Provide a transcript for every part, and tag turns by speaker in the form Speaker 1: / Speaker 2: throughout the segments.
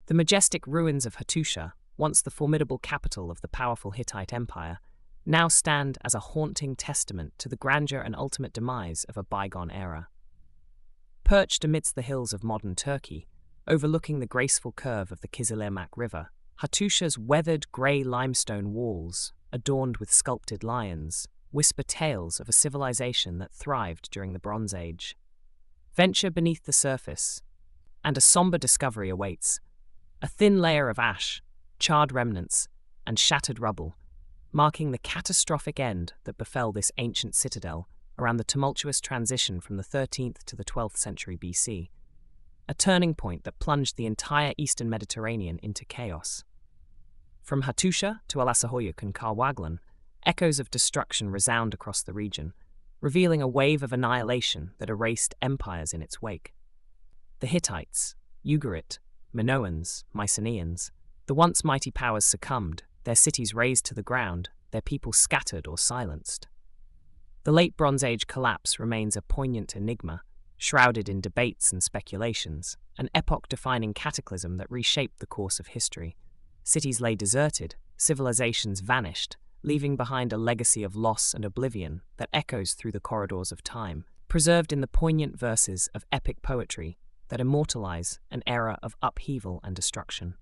Speaker 1: The majestic ruins of Hattusha, once the formidable capital of the powerful Hittite Empire, now stand as a haunting testament to the grandeur and ultimate demise of a bygone era. Perched amidst the hills of modern Turkey, overlooking the graceful curve of the Kızılırmak River, Hattusha's weathered grey limestone walls, adorned with sculpted lions, whisper tales of a civilization that thrived during the Bronze Age. Venture beneath the surface, and a somber discovery awaits. A thin layer of ash, charred remnants, and shattered rubble, marking the catastrophic end that befell this ancient citadel around the tumultuous transition from the 13th to the 12th century BC, a turning point that plunged the entire eastern Mediterranean into chaos. From Hattusha to Alasahoyuk and Karwaglan, echoes of destruction resound across the region, revealing a wave of annihilation that erased empires in its wake. The Hittites, Ugaritic, Minoans, Mycenaeans, the once mighty powers succumbed, their cities razed to the ground, their people scattered or silenced. The late Bronze Age collapse remains a poignant enigma, shrouded in debates and speculations, an epoch-defining cataclysm that reshaped the course of history. Cities lay deserted, civilizations vanished, leaving behind a legacy of loss and oblivion that echoes through the corridors of time, preserved in the poignant verses of epic poetry that immortalize an era of upheaval and destruction.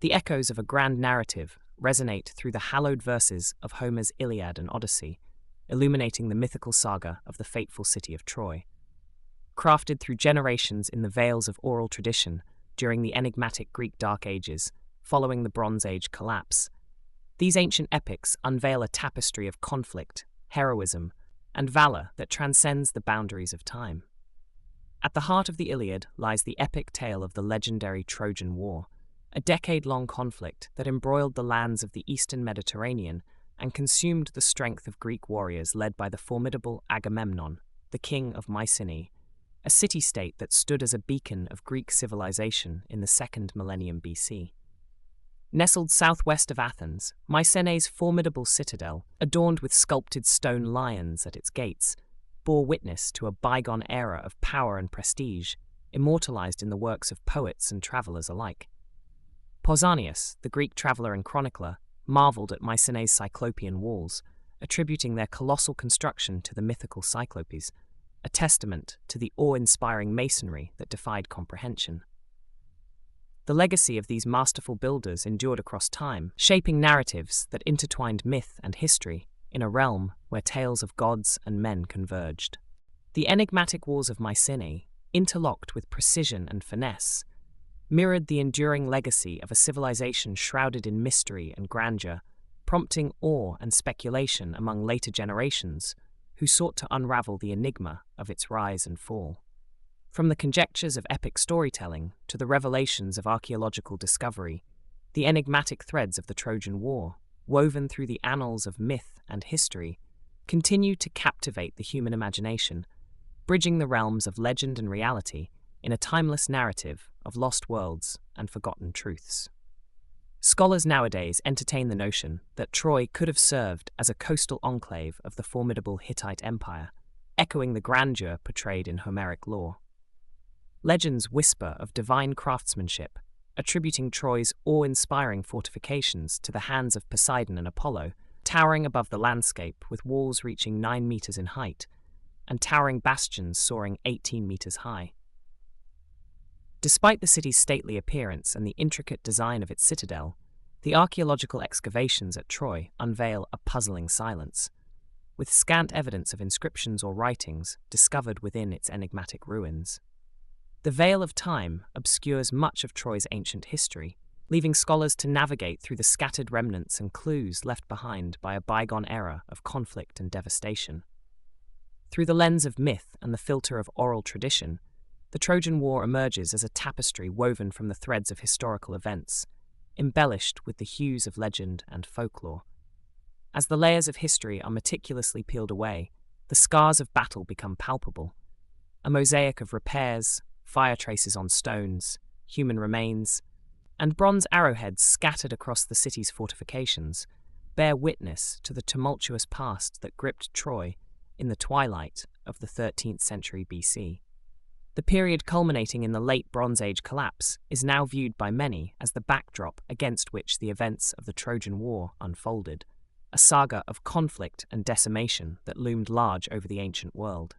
Speaker 1: The echoes of a grand narrative resonate through the hallowed verses of Homer's Iliad and Odyssey, illuminating the mythical saga of the fateful city of Troy. Crafted through generations in the veils of oral tradition during the enigmatic Greek Dark Ages, following the Bronze Age collapse, these ancient epics unveil a tapestry of conflict, heroism, and valor that transcends the boundaries of time. At the heart of the Iliad lies the epic tale of the legendary Trojan War, a decade-long conflict that embroiled the lands of the eastern Mediterranean and consumed the strength of Greek warriors led by the formidable Agamemnon, the king of Mycenae, a city-state that stood as a beacon of Greek civilization in the 2nd millennium BC. Nestled southwest of Athens, Mycenae's formidable citadel, adorned with sculpted stone lions at its gates, bore witness to a bygone era of power and prestige, immortalized in the works of poets and travelers alike. Pausanias, the Greek traveler and chronicler, marveled at Mycenae's cyclopean walls, attributing their colossal construction to the mythical Cyclopes, a testament to the awe-inspiring masonry that defied comprehension. The legacy of these masterful builders endured across time, shaping narratives that intertwined myth and history in a realm where tales of gods and men converged. The enigmatic walls of Mycenae, interlocked with precision and finesse, mirrored the enduring legacy of a civilization shrouded in mystery and grandeur, prompting awe and speculation among later generations who sought to unravel the enigma of its rise and fall. From the conjectures of epic storytelling to the revelations of archaeological discovery, the enigmatic threads of the Trojan War, woven through the annals of myth and history, continue to captivate the human imagination, bridging the realms of legend and reality in a timeless narrative of lost worlds and forgotten truths. Scholars nowadays entertain the notion that Troy could have served as a coastal enclave of the formidable Hittite Empire, echoing the grandeur portrayed in Homeric lore. Legends whisper of divine craftsmanship, attributing Troy's awe-inspiring fortifications to the hands of Poseidon and Apollo, towering above the landscape with walls reaching 9 meters in height and towering bastions soaring 18 meters high. Despite the city's stately appearance and the intricate design of its citadel, the archaeological excavations at Troy unveil a puzzling silence, with scant evidence of inscriptions or writings discovered within its enigmatic ruins. The veil of time obscures much of Troy's ancient history, leaving scholars to navigate through the scattered remnants and clues left behind by a bygone era of conflict and devastation. Through the lens of myth and the filter of oral tradition, the Trojan War emerges as a tapestry woven from the threads of historical events, embellished with the hues of legend and folklore. As the layers of history are meticulously peeled away, the scars of battle become palpable, a mosaic of repairs, fire traces on stones, human remains, and bronze arrowheads scattered across the city's fortifications bear witness to the tumultuous past that gripped Troy in the twilight of the 13th century BC. The period culminating in the Late Bronze Age collapse is now viewed by many as the backdrop against which the events of the Trojan War unfolded, a saga of conflict and decimation that loomed large over the ancient world.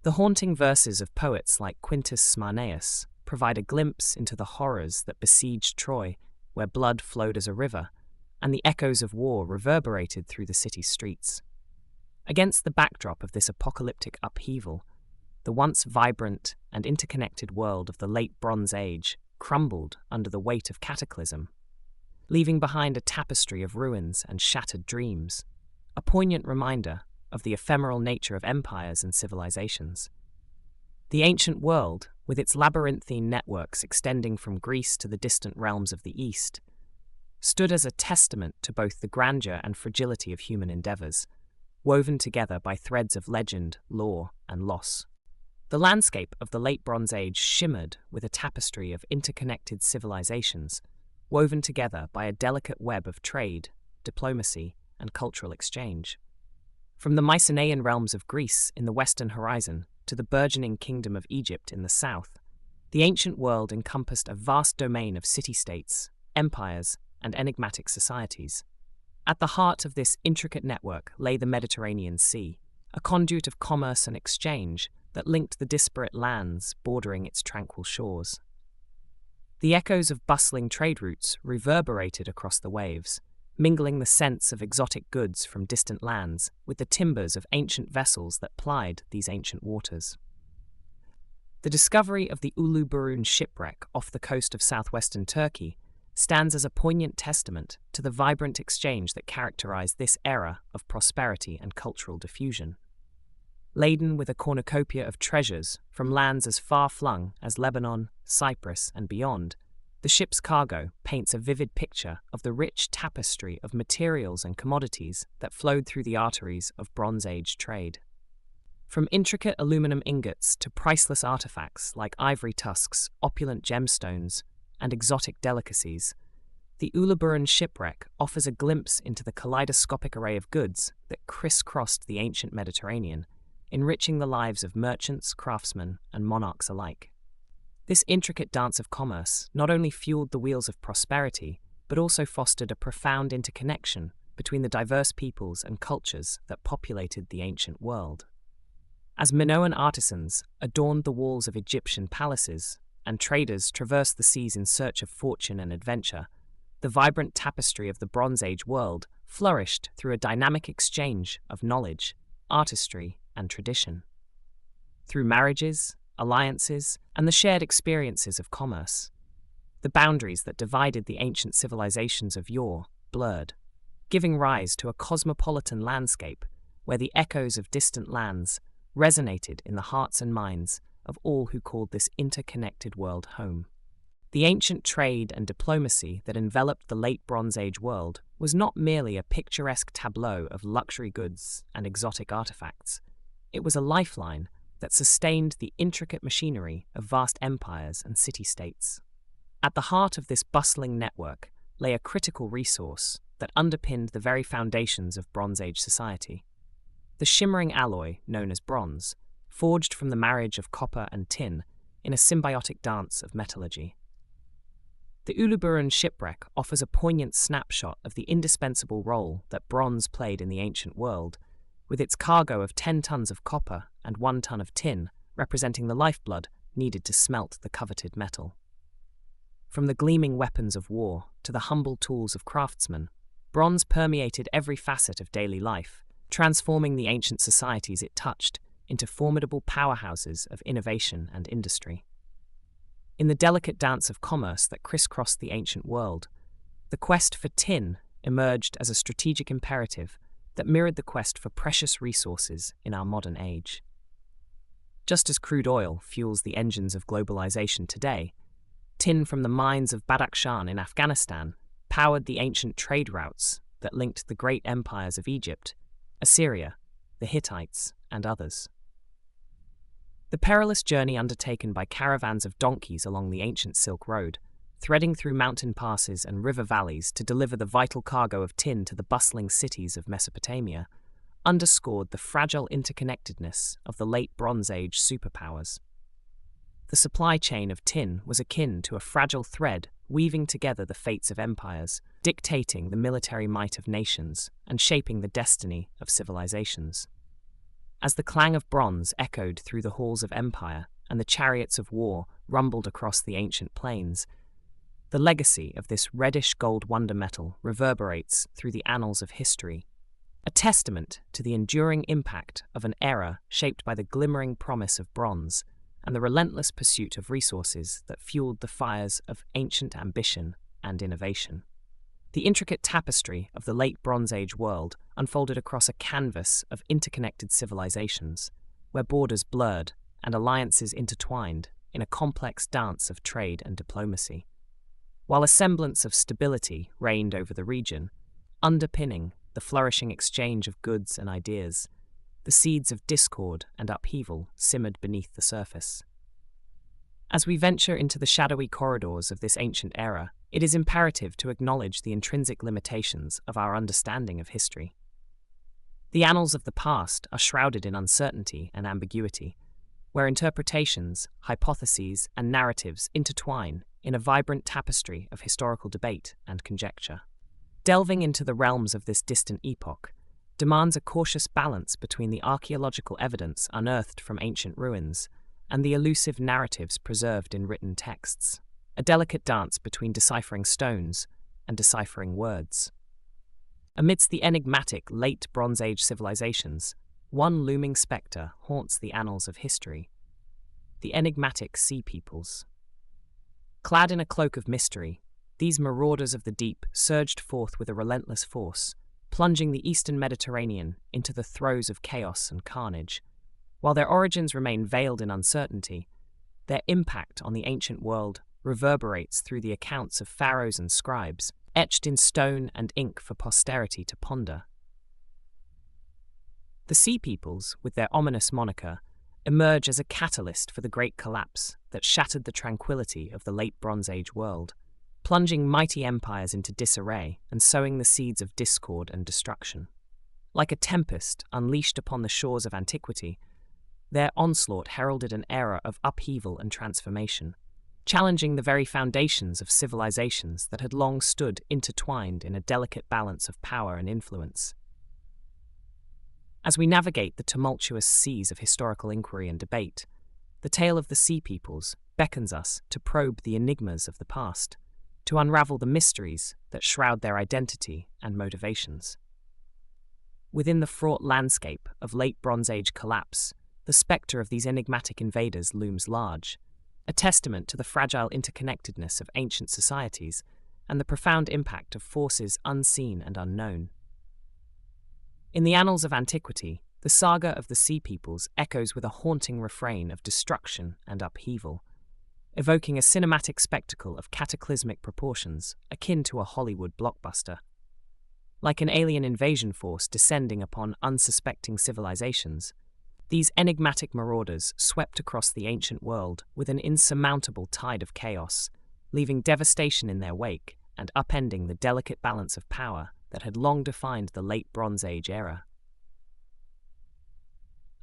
Speaker 1: The haunting verses of poets like Quintus Smarnaeus provide a glimpse into the horrors that besieged Troy, where blood flowed as a river, and the echoes of war reverberated through the city's streets. Against the backdrop of this apocalyptic upheaval, the once vibrant and interconnected world of the Late Bronze Age crumbled under the weight of cataclysm, leaving behind a tapestry of ruins and shattered dreams, a poignant reminder of the ephemeral nature of empires and civilizations. The ancient world, with its labyrinthine networks extending from Greece to the distant realms of the East, stood as a testament to both the grandeur and fragility of human endeavors, woven together by threads of legend, lore, and loss. The landscape of the Late Bronze Age shimmered with a tapestry of interconnected civilizations, woven together by a delicate web of trade, diplomacy, and cultural exchange. From the Mycenaean realms of Greece in the western horizon to the burgeoning kingdom of Egypt in the south, the ancient world encompassed a vast domain of city-states, empires, and enigmatic societies. At the heart of this intricate network lay the Mediterranean Sea, a conduit of commerce and exchange that linked the disparate lands bordering its tranquil shores. The echoes of bustling trade routes reverberated across the waves, mingling the scents of exotic goods from distant lands with the timbers of ancient vessels that plied these ancient waters. The discovery of the Uluburun shipwreck off the coast of southwestern Turkey stands as a poignant testament to the vibrant exchange that characterized this era of prosperity and cultural diffusion. Laden with a cornucopia of treasures from lands as far-flung as Lebanon, Cyprus, and beyond, the ship's cargo paints a vivid picture of the rich tapestry of materials and commodities that flowed through the arteries of Bronze Age trade. From intricate aluminum ingots to priceless artifacts like ivory tusks, opulent gemstones, and exotic delicacies, the Uluburun shipwreck offers a glimpse into the kaleidoscopic array of goods that crisscrossed the ancient Mediterranean, enriching the lives of merchants, craftsmen, and monarchs alike. This intricate dance of commerce not only fueled the wheels of prosperity, but also fostered a profound interconnection between the diverse peoples and cultures that populated the ancient world. As Minoan artisans adorned the walls of Egyptian palaces, and traders traversed the seas in search of fortune and adventure, the vibrant tapestry of the Bronze Age world flourished through a dynamic exchange of knowledge, artistry, and tradition. Through marriages, alliances, and the shared experiences of commerce, the boundaries that divided the ancient civilizations of yore blurred, giving rise to a cosmopolitan landscape where the echoes of distant lands resonated in the hearts and minds of all who called this interconnected world home. The ancient trade and diplomacy that enveloped the Late Bronze Age world was not merely a picturesque tableau of luxury goods and exotic artifacts. It was a lifeline that sustained the intricate machinery of vast empires and city-states. At the heart of this bustling network lay a critical resource that underpinned the very foundations of Bronze Age society. The shimmering alloy known as bronze, forged from the marriage of copper and tin in a symbiotic dance of metallurgy. The Uluburun shipwreck offers a poignant snapshot of the indispensable role that bronze played in the ancient world, with its cargo of 10 tons of copper and 1 ton of tin representing the lifeblood needed to smelt the coveted metal. From the gleaming weapons of war to the humble tools of craftsmen, bronze permeated every facet of daily life, transforming the ancient societies it touched into formidable powerhouses of innovation and industry. In the delicate dance of commerce that crisscrossed the ancient world, the quest for tin emerged as a strategic imperative that mirrored the quest for precious resources in our modern age. Just as crude oil fuels the engines of globalization today, tin from the mines of Badakhshan in Afghanistan powered the ancient trade routes that linked the great empires of Egypt, Assyria, the Hittites, and others. The perilous journey undertaken by caravans of donkeys along the ancient Silk Road, threading through mountain passes and river valleys to deliver the vital cargo of tin to the bustling cities of Mesopotamia, underscored the fragile interconnectedness of the Late Bronze Age superpowers. The supply chain of tin was akin to a fragile thread weaving together the fates of empires, dictating the military might of nations, and shaping the destiny of civilizations. As the clang of bronze echoed through the halls of empire and the chariots of war rumbled across the ancient plains, the legacy of this reddish-gold wonder metal reverberates through the annals of history, a testament to the enduring impact of an era shaped by the glimmering promise of bronze and the relentless pursuit of resources that fueled the fires of ancient ambition and innovation. The intricate tapestry of the late Bronze Age world unfolded across a canvas of interconnected civilizations, where borders blurred and alliances intertwined in a complex dance of trade and diplomacy. While a semblance of stability reigned over the region, underpinning the flourishing exchange of goods and ideas, the seeds of discord and upheaval simmered beneath the surface. As we venture into the shadowy corridors of this ancient era, it is imperative to acknowledge the intrinsic limitations of our understanding of history. The annals of the past are shrouded in uncertainty and ambiguity, where interpretations, hypotheses, and narratives intertwine in a vibrant tapestry of historical debate and conjecture. Delving into the realms of this distant epoch demands a cautious balance between the archaeological evidence unearthed from ancient ruins and the elusive narratives preserved in written texts, a delicate dance between deciphering stones and deciphering words. Amidst the enigmatic late Bronze Age civilizations, one looming spectre haunts the annals of history: the enigmatic Sea Peoples. Clad in a cloak of mystery, these marauders of the deep surged forth with a relentless force, plunging the eastern Mediterranean into the throes of chaos and carnage. While their origins remain veiled in uncertainty, their impact on the ancient world reverberates through the accounts of pharaohs and scribes, etched in stone and ink for posterity to ponder. The Sea Peoples, with their ominous moniker, emerge as a catalyst for the great collapse that shattered the tranquility of the late Bronze Age world, plunging mighty empires into disarray and sowing the seeds of discord and destruction. Like a tempest unleashed upon the shores of antiquity, their onslaught heralded an era of upheaval and transformation, challenging the very foundations of civilizations that had long stood intertwined in a delicate balance of power and influence. As we navigate the tumultuous seas of historical inquiry and debate, the tale of the Sea Peoples beckons us to probe the enigmas of the past, to unravel the mysteries that shroud their identity and motivations. Within the fraught landscape of late Bronze Age collapse, the spectre of these enigmatic invaders looms large, a testament to the fragile interconnectedness of ancient societies and the profound impact of forces unseen and unknown. In the annals of antiquity, the saga of the Sea Peoples echoes with a haunting refrain of destruction and upheaval, evoking a cinematic spectacle of cataclysmic proportions akin to a Hollywood blockbuster. Like an alien invasion force descending upon unsuspecting civilizations, these enigmatic marauders swept across the ancient world with an insurmountable tide of chaos, leaving devastation in their wake and upending the delicate balance of power that had long defined the late Bronze Age era.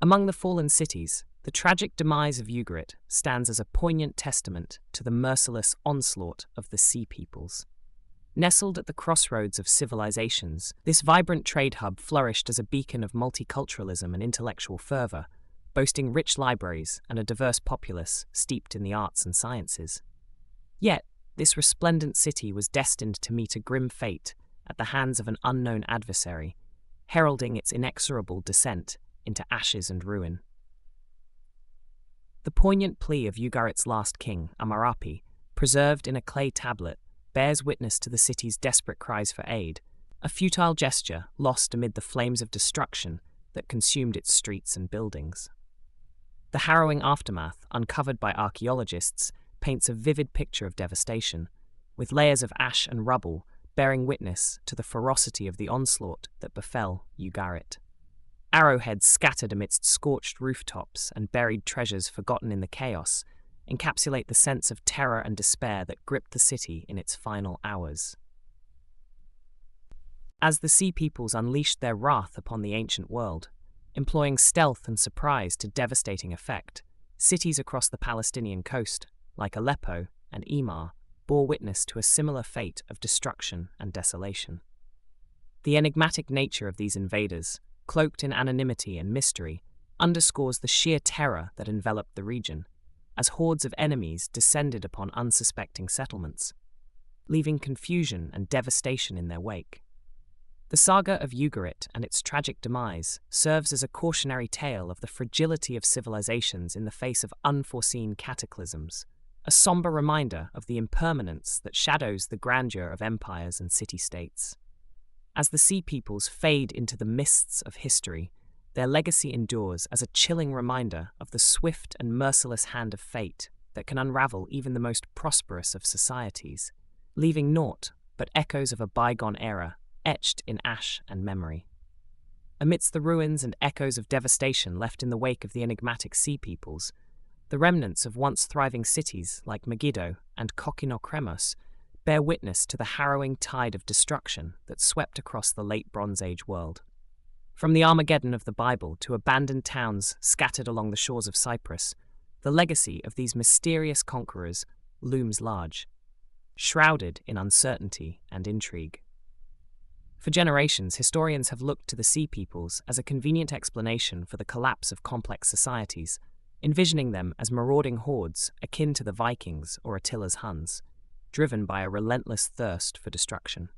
Speaker 1: Among the fallen cities, the tragic demise of Ugarit stands as a poignant testament to the merciless onslaught of the Sea Peoples. Nestled at the crossroads of civilizations, this vibrant trade hub flourished as a beacon of multiculturalism and intellectual fervor, boasting rich libraries and a diverse populace steeped in the arts and sciences. Yet, this resplendent city was destined to meet a grim fate at the hands of an unknown adversary, heralding its inexorable descent into ashes and ruin. The poignant plea of Ugarit's last king, Amarapi, preserved in a clay tablet, bears witness to the city's desperate cries for aid, a futile gesture lost amid the flames of destruction that consumed its streets and buildings. The harrowing aftermath, uncovered by archaeologists, paints a vivid picture of devastation, with layers of ash and rubble bearing witness to the ferocity of the onslaught that befell Ugarit. Arrowheads scattered amidst scorched rooftops and buried treasures forgotten in the chaos encapsulate the sense of terror and despair that gripped the city in its final hours. As the Sea Peoples unleashed their wrath upon the ancient world, employing stealth and surprise to devastating effect, cities across the Palestinian coast, like Aleppo and Emar, bore witness to a similar fate of destruction and desolation. The enigmatic nature of these invaders, cloaked in anonymity and mystery, underscores the sheer terror that enveloped the region, as hordes of enemies descended upon unsuspecting settlements, leaving confusion and devastation in their wake. The saga of Ugarit and its tragic demise serves as a cautionary tale of the fragility of civilizations in the face of unforeseen cataclysms, a somber reminder of the impermanence that shadows the grandeur of empires and city-states. As the Sea Peoples fade into the mists of history, their legacy endures as a chilling reminder of the swift and merciless hand of fate that can unravel even the most prosperous of societies, leaving naught but echoes of a bygone era etched in ash and memory. Amidst the ruins and echoes of devastation left in the wake of the enigmatic Sea Peoples, the remnants of once thriving cities like Megiddo and Kokinokremos bear witness to the harrowing tide of destruction that swept across the late Bronze Age world. From the Armageddon of the Bible to abandoned towns scattered along the shores of Cyprus, the legacy of these mysterious conquerors looms large, shrouded in uncertainty and intrigue. For generations, historians have looked to the Sea Peoples as a convenient explanation for the collapse of complex societies, envisioning them as marauding hordes akin to the Vikings or Attila's Huns, driven by a relentless thirst for destruction.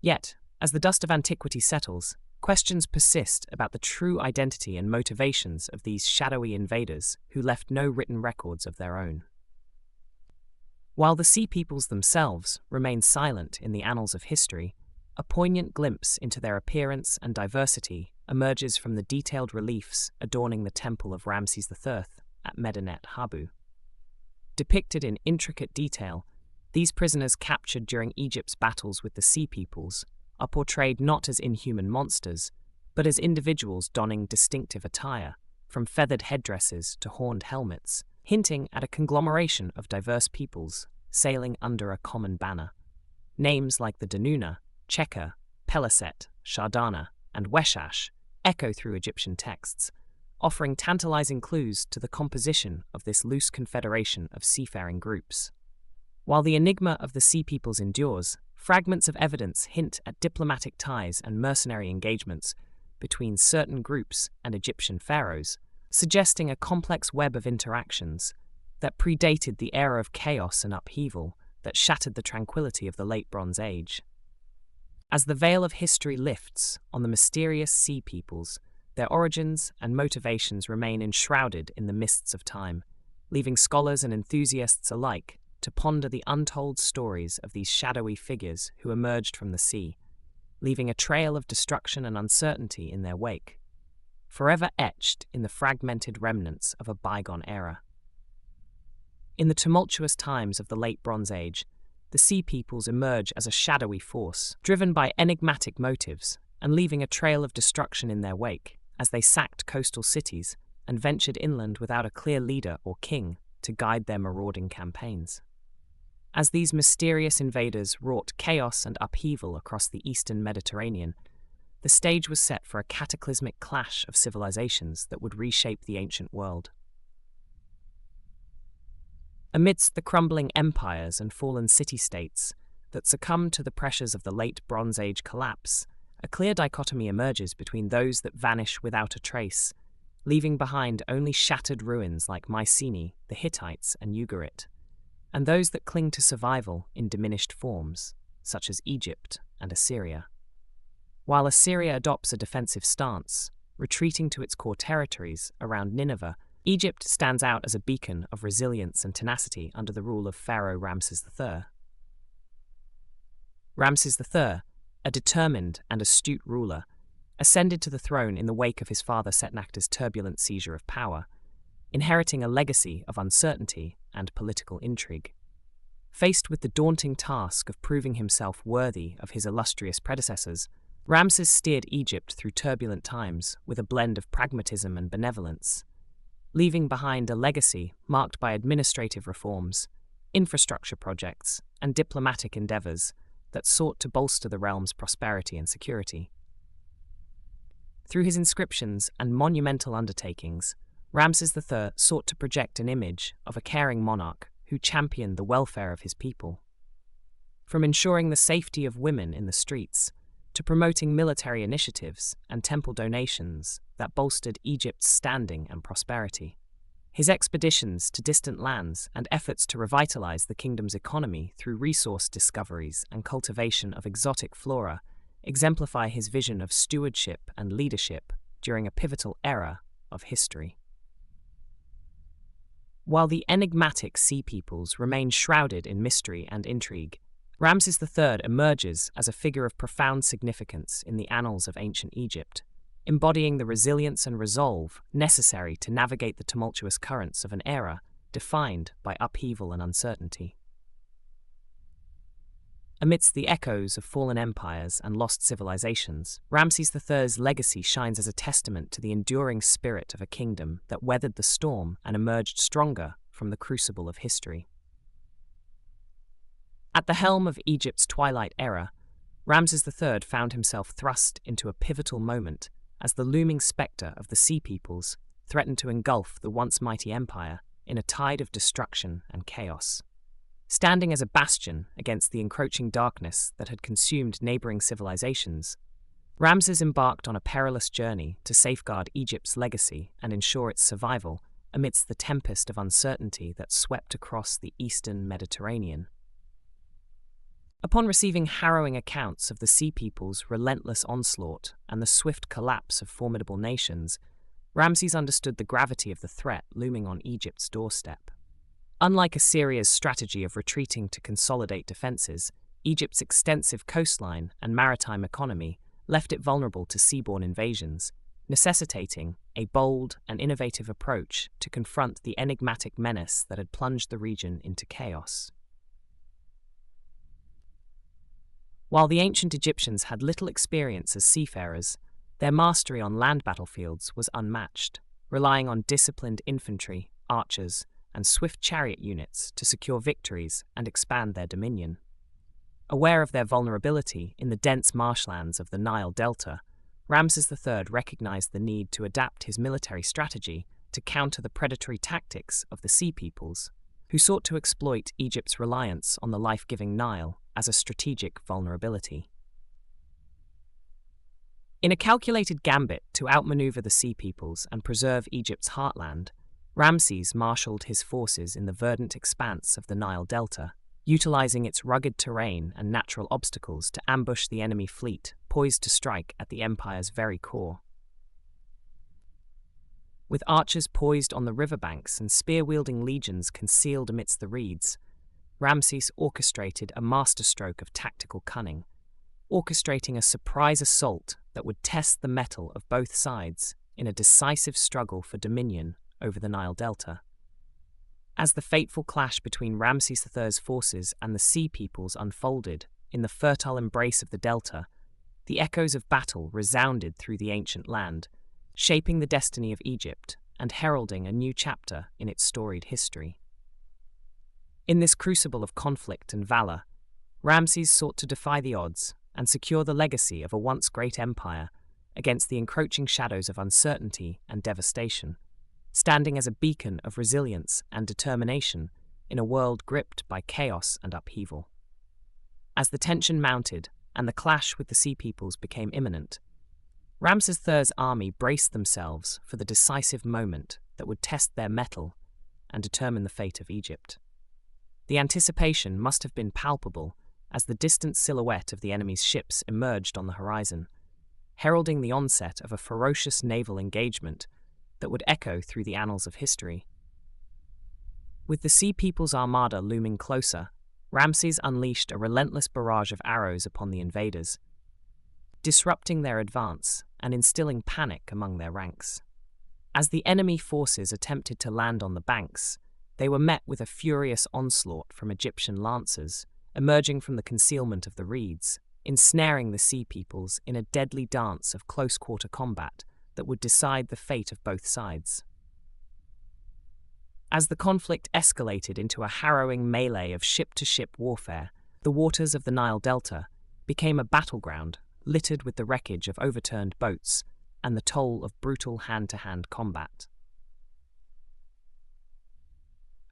Speaker 1: Yet, as the dust of antiquity settles, questions persist about the true identity and motivations of these shadowy invaders who left no written records of their own. While the Sea Peoples themselves remain silent in the annals of history, a poignant glimpse into their appearance and diversity emerges from the detailed reliefs adorning the temple of Ramses III at Medinet Habu. Depicted in intricate detail, these prisoners captured during Egypt's battles with the Sea Peoples are portrayed not as inhuman monsters, but as individuals donning distinctive attire, from feathered headdresses to horned helmets, hinting at a conglomeration of diverse peoples sailing under a common banner. Names like the Danuna, Cheka, Peliset, Shardana, and Weshash echo through Egyptian texts, offering tantalizing clues to the composition of this loose confederation of seafaring groups. While the enigma of the Sea Peoples endures, fragments of evidence hint at diplomatic ties and mercenary engagements between certain groups and Egyptian pharaohs, suggesting a complex web of interactions that predated the era of chaos and upheaval that shattered the tranquility of the Late Bronze Age. As the veil of history lifts on the mysterious Sea Peoples, their origins and motivations remain enshrouded in the mists of time, leaving scholars and enthusiasts alike to ponder the untold stories of these shadowy figures who emerged from the sea, leaving a trail of destruction and uncertainty in their wake, forever etched in the fragmented remnants of a bygone era. In the tumultuous times of the Late Bronze Age, the Sea Peoples emerge as a shadowy force, driven by enigmatic motives and leaving a trail of destruction in their wake as they sacked coastal cities and ventured inland without a clear leader or king to guide their marauding campaigns. As these mysterious invaders wrought chaos and upheaval across the eastern Mediterranean, the stage was set for a cataclysmic clash of civilizations that would reshape the ancient world. Amidst the crumbling empires and fallen city-states that succumbed to the pressures of the Late Bronze Age collapse, a clear dichotomy emerges between those that vanish without a trace, leaving behind only shattered ruins like Mycenae, the Hittites, and Ugarit, and those that cling to survival in diminished forms, such as Egypt and Assyria. While Assyria adopts a defensive stance, retreating to its core territories around Nineveh, Egypt stands out as a beacon of resilience and tenacity under the rule of Pharaoh Ramses III. Ramses III, a determined and astute ruler, ascended to the throne in the wake of his father Setnakta's turbulent seizure of power, inheriting a legacy of uncertainty and political intrigue. Faced with the daunting task of proving himself worthy of his illustrious predecessors, Ramses steered Egypt through turbulent times with a blend of pragmatism and benevolence, leaving behind a legacy marked by administrative reforms, infrastructure projects, and diplomatic endeavors that sought to bolster the realm's prosperity and security. Through his inscriptions and monumental undertakings, Ramses III sought to project an image of a caring monarch who championed the welfare of his people. From ensuring the safety of women in the streets to promoting military initiatives and temple donations that bolstered Egypt's standing and prosperity. His expeditions to distant lands and efforts to revitalize the kingdom's economy through resource discoveries and cultivation of exotic flora exemplify his vision of stewardship and leadership during a pivotal era of history. While the enigmatic sea peoples remain shrouded in mystery and intrigue, Ramses III emerges as a figure of profound significance in the annals of ancient Egypt, embodying the resilience and resolve necessary to navigate the tumultuous currents of an era defined by upheaval and uncertainty. Amidst the echoes of fallen empires and lost civilizations, Ramses III's legacy shines as a testament to the enduring spirit of a kingdom that weathered the storm and emerged stronger from the crucible of history. At the helm of Egypt's twilight era, Ramses III found himself thrust into a pivotal moment as the looming spectre of the Sea Peoples threatened to engulf the once mighty empire in a tide of destruction and chaos. Standing as a bastion against the encroaching darkness that had consumed neighboring civilizations, Ramses embarked on a perilous journey to safeguard Egypt's legacy and ensure its survival amidst the tempest of uncertainty that swept across the eastern Mediterranean. Upon receiving harrowing accounts of the Sea Peoples' relentless onslaught and the swift collapse of formidable nations, Ramses understood the gravity of the threat looming on Egypt's doorstep. Unlike Assyria's strategy of retreating to consolidate defenses, Egypt's extensive coastline and maritime economy left it vulnerable to seaborne invasions, necessitating a bold and innovative approach to confront the enigmatic menace that had plunged the region into chaos. While the ancient Egyptians had little experience as seafarers, their mastery on land battlefields was unmatched, relying on disciplined infantry, archers, and swift chariot units to secure victories and expand their dominion. Aware of their vulnerability in the dense marshlands of the Nile Delta, Ramses III recognized the need to adapt his military strategy to counter the predatory tactics of the Sea Peoples, who sought to exploit Egypt's reliance on the life-giving Nile as a strategic vulnerability. In a calculated gambit to outmaneuver the Sea Peoples and preserve Egypt's heartland, Ramses marshaled his forces in the verdant expanse of the Nile Delta, utilizing its rugged terrain and natural obstacles to ambush the enemy fleet poised to strike at the empire's very core. With archers poised on the riverbanks and spear-wielding legions concealed amidst the reeds, Ramses orchestrated a masterstroke of tactical cunning, orchestrating a surprise assault that would test the mettle of both sides in a decisive struggle for dominion over the Nile Delta. As the fateful clash between Ramses III's forces and the Sea Peoples unfolded in the fertile embrace of the Delta, the echoes of battle resounded through the ancient land, shaping the destiny of Egypt and heralding a new chapter in its storied history. In this crucible of conflict and valor, Ramses sought to defy the odds and secure the legacy of a once great empire against the encroaching shadows of uncertainty and devastation, standing as a beacon of resilience and determination in a world gripped by chaos and upheaval. As the tension mounted and the clash with the Sea Peoples became imminent, Ramses III's army braced themselves for the decisive moment that would test their mettle and determine the fate of Egypt. The anticipation must have been palpable as the distant silhouette of the enemy's ships emerged on the horizon, heralding the onset of a ferocious naval engagement that would echo through the annals of history. With the Sea Peoples' armada looming closer, Ramses unleashed a relentless barrage of arrows upon the invaders, disrupting their advance and instilling panic among their ranks. As the enemy forces attempted to land on the banks, they were met with a furious onslaught from Egyptian lancers, emerging from the concealment of the reeds, ensnaring the Sea Peoples in a deadly dance of close-quarter combat that would decide the fate of both sides. As the conflict escalated into a harrowing melee of ship-to-ship warfare, the waters of the Nile Delta became a battleground littered with the wreckage of overturned boats and the toll of brutal hand-to-hand combat.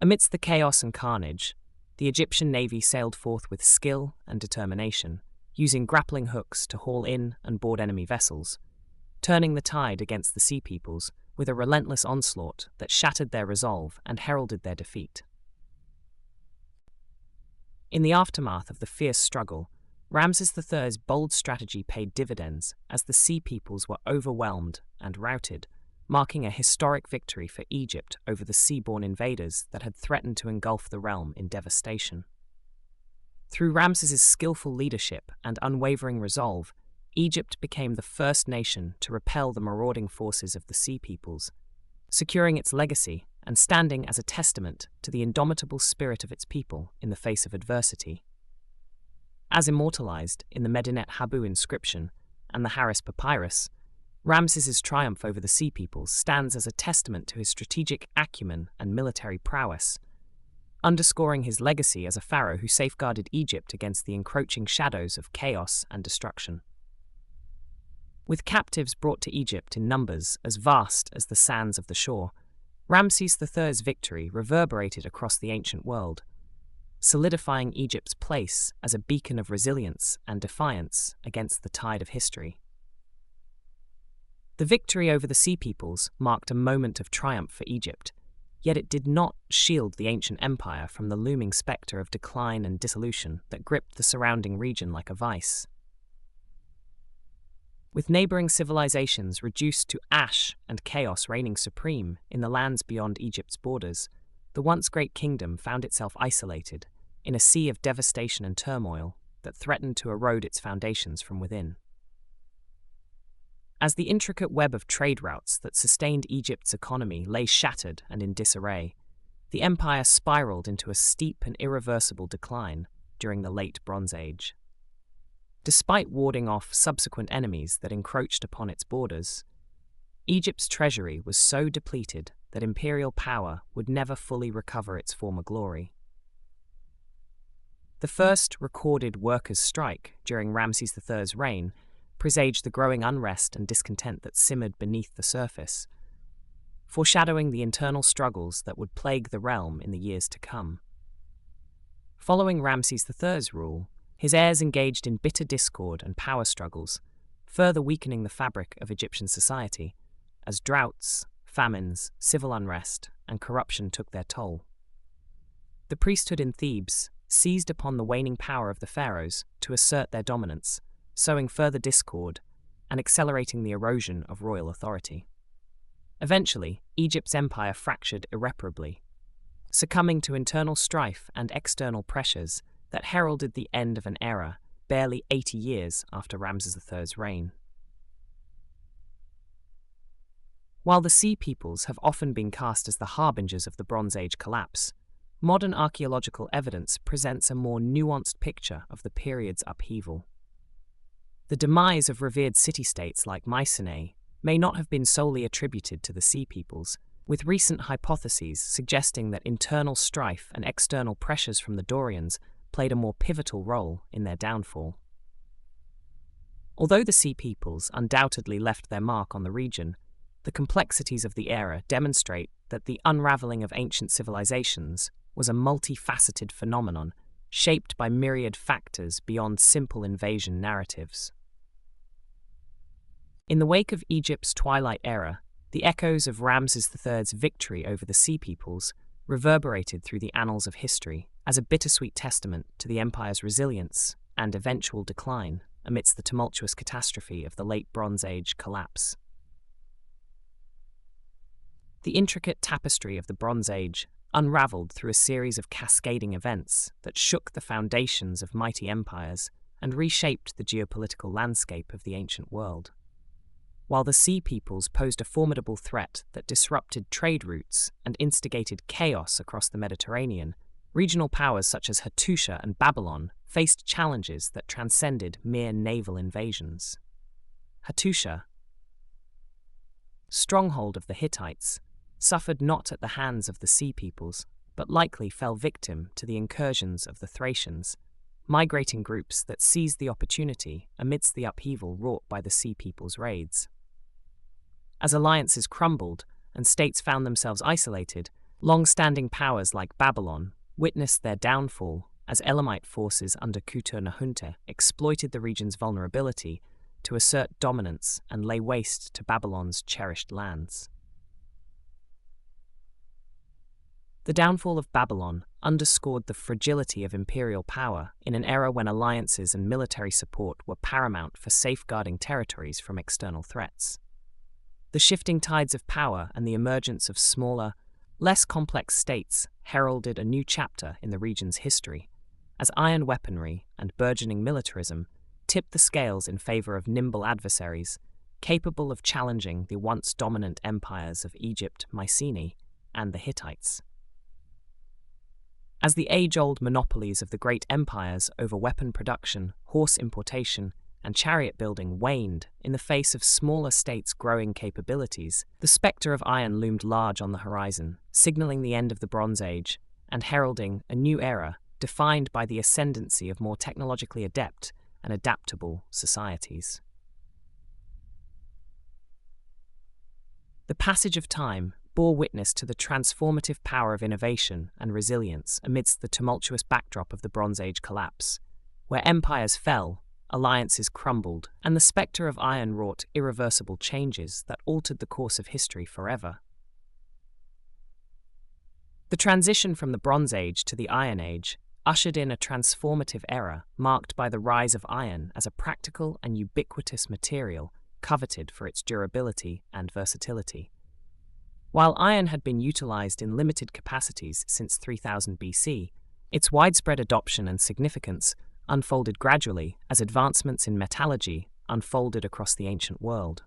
Speaker 1: Amidst the chaos and carnage, the Egyptian navy sailed forth with skill and determination, using grappling hooks to haul in and board enemy vessels, turning the tide against the sea peoples with a relentless onslaught that shattered their resolve and heralded their defeat. In the aftermath of the fierce struggle, Ramses III's bold strategy paid dividends as the sea peoples were overwhelmed and routed, marking a historic victory for Egypt over the seaborne invaders that had threatened to engulf the realm in devastation. Through Ramses's skillful leadership and unwavering resolve, Egypt became the first nation to repel the marauding forces of the sea peoples, securing its legacy and standing as a testament to the indomitable spirit of its people in the face of adversity. As immortalized in the Medinet Habu inscription and the Harris Papyrus, Ramses's triumph over the sea peoples stands as a testament to his strategic acumen and military prowess, underscoring his legacy as a pharaoh who safeguarded Egypt against the encroaching shadows of chaos and destruction. With captives brought to Egypt in numbers as vast as the sands of the shore, Ramses III's victory reverberated across the ancient world, solidifying Egypt's place as a beacon of resilience and defiance against the tide of history. The victory over the sea peoples marked a moment of triumph for Egypt, yet it did not shield the ancient empire from the looming spectre of decline and dissolution that gripped the surrounding region like a vice. With neighboring civilizations reduced to ash and chaos reigning supreme in the lands beyond Egypt's borders, the once great kingdom found itself isolated in a sea of devastation and turmoil that threatened to erode its foundations from within. As the intricate web of trade routes that sustained Egypt's economy lay shattered and in disarray, the empire spiraled into a steep and irreversible decline during the Late Bronze Age. Despite warding off subsequent enemies that encroached upon its borders, Egypt's treasury was so depleted that imperial power would never fully recover its former glory. The first recorded workers' strike during Ramses III's reign presaged the growing unrest and discontent that simmered beneath the surface, foreshadowing the internal struggles that would plague the realm in the years to come. Following Ramses III's rule, his heirs engaged in bitter discord and power struggles, further weakening the fabric of Egyptian society, as droughts, famines, civil unrest, and corruption took their toll. The priesthood in Thebes seized upon the waning power of the pharaohs to assert their dominance, sowing further discord and accelerating the erosion of royal authority. Eventually, Egypt's empire fractured irreparably, succumbing to internal strife and external pressures that heralded the end of an era barely 80 years after Ramses III's reign. While the sea peoples have often been cast as the harbingers of the Bronze Age collapse, modern archaeological evidence presents a more nuanced picture of the period's upheaval. The demise of revered city-states like Mycenae may not have been solely attributed to the sea peoples, with recent hypotheses suggesting that internal strife and external pressures from the Dorians played a more pivotal role in their downfall. Although the sea peoples undoubtedly left their mark on the region, the complexities of the era demonstrate that the unraveling of ancient civilizations was a multifaceted phenomenon shaped by myriad factors beyond simple invasion narratives. In the wake of Egypt's twilight era, the echoes of Ramses III's victory over the sea peoples reverberated through the annals of history as a bittersweet testament to the empire's resilience and eventual decline amidst the tumultuous catastrophe of the Late Bronze Age collapse. The intricate tapestry of the Bronze Age unraveled through a series of cascading events that shook the foundations of mighty empires and reshaped the geopolitical landscape of the ancient world. While the sea peoples posed a formidable threat that disrupted trade routes and instigated chaos across the Mediterranean, regional powers such as Hattusha and Babylon faced challenges that transcended mere naval invasions. Hattusha, stronghold of the Hittites, suffered not at the hands of the sea peoples, but likely fell victim to the incursions of the Thracians, migrating groups that seized the opportunity amidst the upheaval wrought by the sea peoples' raids. As alliances crumbled and states found themselves isolated, Long-standing powers like Babylon witnessed their downfall as Elamite forces under Kutu-Nahunte exploited the region's vulnerability to assert dominance and lay waste to Babylon's cherished lands. The downfall of Babylon underscored the fragility of imperial power in an era when alliances and military support were paramount for safeguarding territories from external threats. The shifting tides of power and the emergence of smaller, less complex states heralded a new chapter in the region's history, as iron weaponry and burgeoning militarism tipped the scales in favor of nimble adversaries capable of challenging the once dominant empires of Egypt, Mycenae, and the Hittites. As the age-old monopolies of the great empires over weapon production, horse importation, and chariot building waned in the face of smaller states' growing capabilities, the spectre of iron loomed large on the horizon, signaling the end of the Bronze Age and heralding a new era defined by the ascendancy of more technologically adept and adaptable societies. The passage of time bore witness to the transformative power of innovation and resilience amidst the tumultuous backdrop of the Bronze Age collapse, where empires fell, alliances crumbled, and the spectre of iron wrought irreversible changes that altered the course of history forever. The transition from the Bronze Age to the Iron Age ushered in a transformative era marked by the rise of iron as a practical and ubiquitous material coveted for its durability and versatility. While iron had been utilized in limited capacities since 3000 BC, its widespread adoption and significance unfolded gradually as advancements in metallurgy unfolded across the ancient world.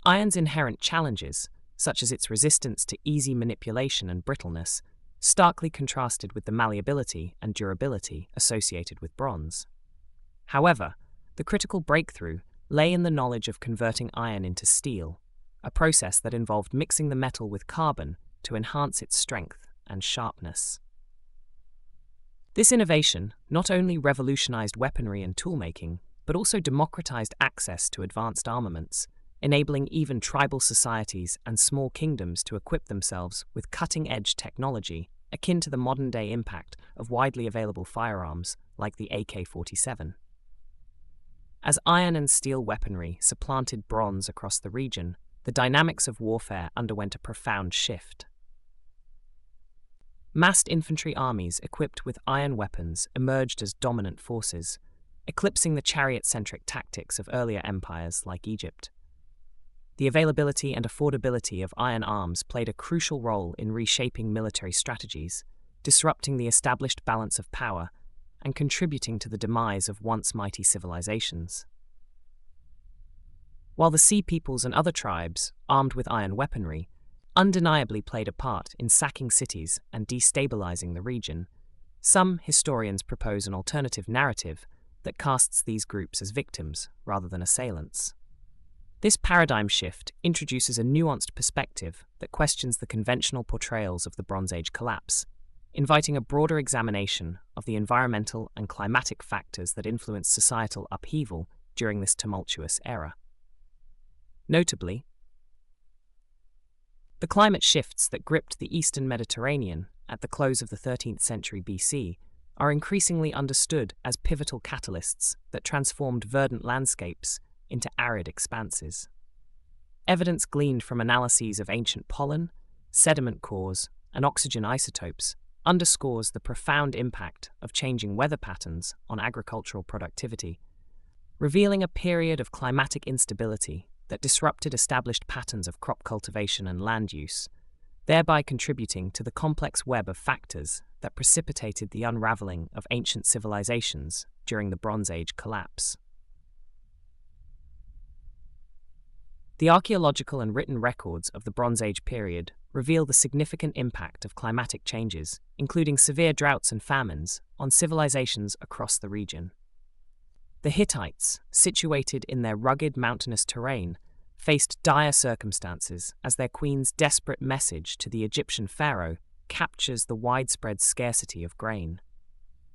Speaker 1: Iron's inherent challenges, such as its resistance to easy manipulation and brittleness, starkly contrasted with the malleability and durability associated with bronze. However, the critical breakthrough lay in the knowledge of converting iron into steel, a process that involved mixing the metal with carbon to enhance its strength and sharpness. This innovation not only revolutionized weaponry and toolmaking, but also democratized access to advanced armaments, enabling even tribal societies and small kingdoms to equip themselves with cutting-edge technology akin to the modern-day impact of widely available firearms like the AK-47. As iron and steel weaponry supplanted bronze across the region, the dynamics of warfare underwent a profound shift. Massed infantry armies equipped with iron weapons emerged as dominant forces, eclipsing the chariot-centric tactics of earlier empires like Egypt. The availability and affordability of iron arms played a crucial role in reshaping military strategies, disrupting the established balance of power and contributing to the demise of once mighty civilizations. While the Sea Peoples and other tribes, armed with iron weaponry, undeniably played a part in sacking cities and destabilizing the region, some historians propose an alternative narrative that casts these groups as victims rather than assailants. This paradigm shift introduces a nuanced perspective that questions the conventional portrayals of the Bronze Age collapse, inviting a broader examination of the environmental and climatic factors that influenced societal upheaval during this tumultuous era. Notably, the climate shifts that gripped the eastern Mediterranean at the close of the 13th century BC are increasingly understood as pivotal catalysts that transformed verdant landscapes into arid expanses. Evidence gleaned from analyses of ancient pollen, sediment cores, and oxygen isotopes underscores the profound impact of changing weather patterns on agricultural productivity, revealing a period of climatic instability that disrupted established patterns of crop cultivation and land use, thereby contributing to the complex web of factors that precipitated the unraveling of ancient civilizations during the Bronze Age collapse. The archaeological and written records of the Bronze Age period reveal the significant impact of climatic changes, including severe droughts and famines, on civilizations across the region. The Hittites, situated in their rugged mountainous terrain, faced dire circumstances as their queen's desperate message to the Egyptian pharaoh captures the widespread scarcity of grain.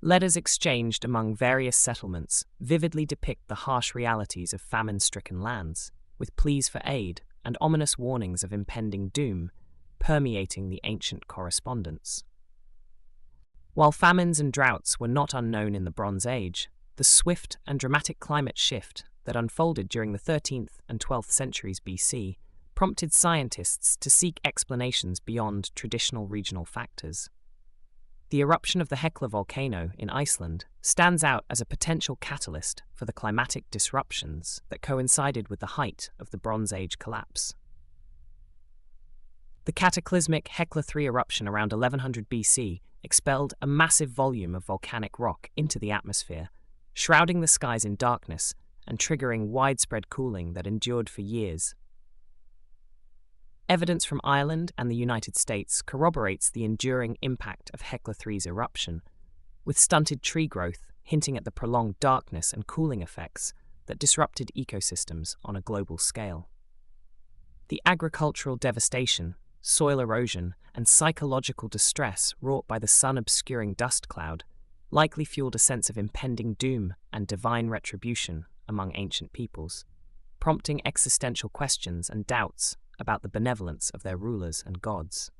Speaker 1: Letters exchanged among various settlements vividly depict the harsh realities of famine-stricken lands, with pleas for aid and ominous warnings of impending doom permeating the ancient correspondence. While famines and droughts were not unknown in the Bronze Age, the swift and dramatic climate shift that unfolded during the 13th and 12th centuries BC prompted scientists to seek explanations beyond traditional regional factors. The eruption of the Hekla volcano in Iceland stands out as a potential catalyst for the climatic disruptions that coincided with the height of the Bronze Age collapse. The cataclysmic Hekla III eruption around 1100 BC expelled a massive volume of volcanic rock into the atmosphere, shrouding the skies in darkness and triggering widespread cooling that endured for years. Evidence from Ireland and the United States corroborates the enduring impact of Hekla III's eruption, with stunted tree growth hinting at the prolonged darkness and cooling effects that disrupted ecosystems on a global scale. The agricultural devastation, soil erosion, and psychological distress wrought by the sun-obscuring dust cloud likely fueled a sense of impending doom and divine retribution among ancient peoples, prompting existential questions and doubts about the benevolence of their rulers and gods.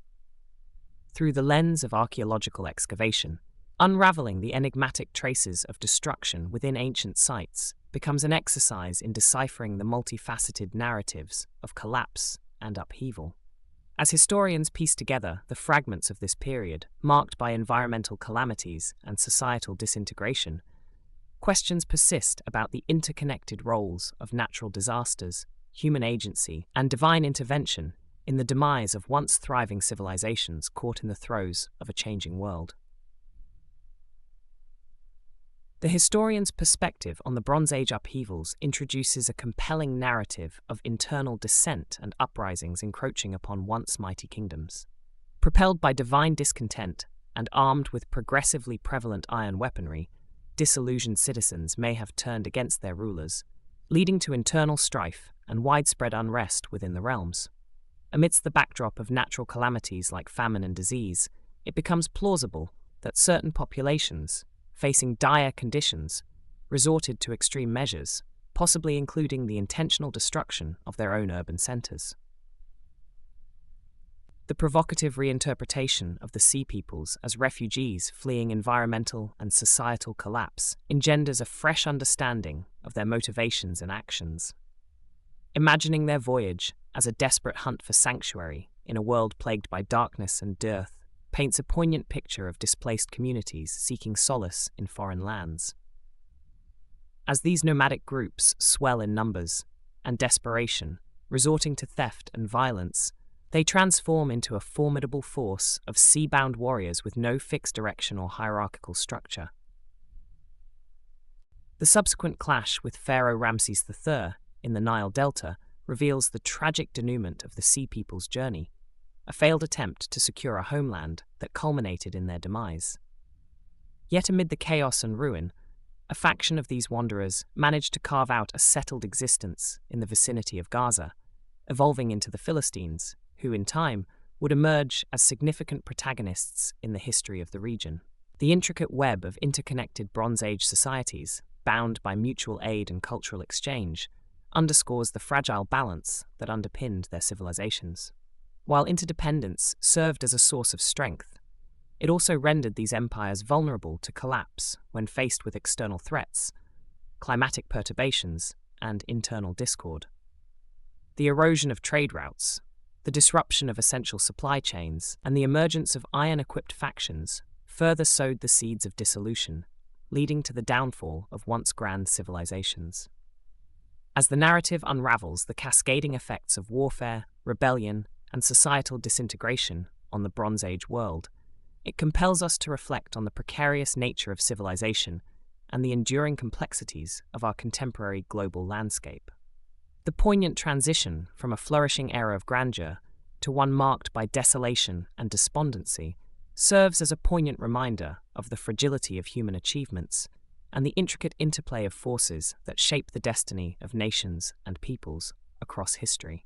Speaker 1: Through the lens of archaeological excavation, unraveling the enigmatic traces of destruction within ancient sites becomes an exercise in deciphering the multifaceted narratives of collapse and upheaval. As historians piece together the fragments of this period, marked by environmental calamities and societal disintegration, questions persist about the interconnected roles of natural disasters, human agency, and divine intervention in the demise of once thriving civilizations caught in the throes of a changing world. The historian's perspective on the Bronze Age upheavals introduces a compelling narrative of internal dissent and uprisings encroaching upon once mighty kingdoms. Propelled by divine discontent and armed with progressively prevalent iron weaponry, disillusioned citizens may have turned against their rulers, leading to internal strife and widespread unrest within the realms. Amidst the backdrop of natural calamities like famine and disease, it becomes plausible that certain populations, facing dire conditions, resorted to extreme measures, possibly including the intentional destruction of their own urban centers. The provocative reinterpretation of the Sea Peoples as refugees fleeing environmental and societal collapse engenders a fresh understanding of their motivations and actions. Imagining their voyage as a desperate hunt for sanctuary in a world plagued by darkness and dearth paints a poignant picture of displaced communities seeking solace in foreign lands. As these nomadic groups swell in numbers and desperation, resorting to theft and violence, they transform into a formidable force of sea-bound warriors with no fixed direction or hierarchical structure. The subsequent clash with Pharaoh Ramses III in the Nile Delta reveals the tragic denouement of the Sea People's journey, a failed attempt to secure a homeland that culminated in their demise. Yet amid the chaos and ruin, a faction of these wanderers managed to carve out a settled existence in the vicinity of Gaza, evolving into the Philistines, who in time would emerge as significant protagonists in the history of the region. The intricate web of interconnected Bronze Age societies, bound by mutual aid and cultural exchange, underscores the fragile balance that underpinned their civilizations. While interdependence served as a source of strength, it also rendered these empires vulnerable to collapse when faced with external threats, climatic perturbations, and internal discord. The erosion of trade routes, the disruption of essential supply chains, and the emergence of iron-equipped factions further sowed the seeds of dissolution, leading to the downfall of once grand civilizations. As the narrative unravels the cascading effects of warfare, rebellion, and societal disintegration on the Bronze Age world, it compels us to reflect on the precarious nature of civilization and the enduring complexities of our contemporary global landscape. The poignant transition from a flourishing era of grandeur to one marked by desolation and despondency serves as a poignant reminder of the fragility of human achievements and the intricate interplay of forces that shape the destiny of nations and peoples across history.